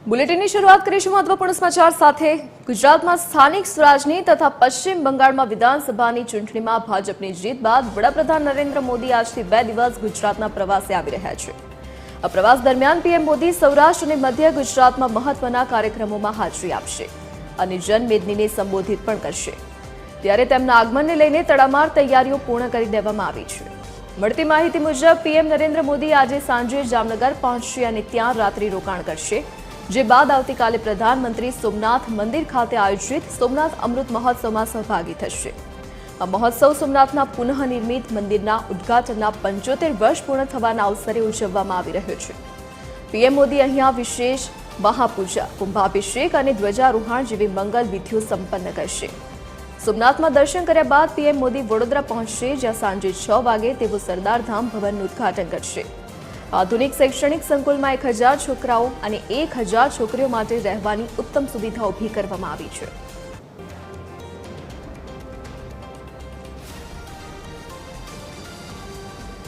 બુલેટિનની શરૂઆત કરીશું મહત્વપૂર્ણ સમાચાર સાથે। ગુજરાતમાં સ્થાનિક સ્વરાજની તથા પશ્ચિમ બંગાળમાં વિધાનસભાની ચૂંટણીમાં ભાજપની જીત બાદ વડાપ્રધાન નરેન્દ્ર મોદી આજથી 2 દિવસ ગુજરાતના પ્રવાસે આવી રહ્યા છે। આ પ્રવાસ દરમિયાન પીએમ મોદી સૌરાષ્ટ્ર અને મધ્ય ગુજરાતમાં મહત્વના કાર્યક્રમોમાં હાજરી આપશે અને જનમેદનીને સંબોધિત પણ કરશે। ત્યારે તેમના આગમનને લઈને તડામાર તૈયારીઓ પૂર્ણ કરી દેવામાં આવી છે। મળતી માહિતી મુજબ પીએમ નરેન્દ્ર મોદી આજે સાંજે જામનગર પહોંચશે અને ત્યાં રાત્રિ રોકાણ કરશે, જે બાદ આવતીકાલે પ્રધાનમંત્રી સોમનાથ મંદિર ખાતે આયોજિત સોમનાથ અમૃત મહોત્સવમાં સહભાગી થશે। આ મહોત્સવ સોમનાથના પુનઃનિર્મિત મંદિરના ઉદ્ઘાટનના 75 વર્ષ પૂર્ણ થવાના અવસરે ઉજવવામાં આવી રહ્યો છે। પીએમ મોદી અહીંયા વિશેષ મહાપૂજા, કુંભાભિષેક અને ધ્વજારોહણ જેવી મંગલ વિધિઓ સંપન્ન કરશે। સોમનાથમાં દર્શન કર્યા બાદ પીએમ મોદી વડોદરા પહોંચશે, જ્યાં સાંજે 6 વાગે તેઓ સરદારધામ ભવનનું ઉદ્ઘાટન કરશે। આધુનિક શૈક્ષણિક સંકુલમાં 1000 છોકરાઓ અને 1000 છોકરીઓ માટે રહેવાની ઉત્તમ સુવિધા ઊભી કરવામાં આવી છે।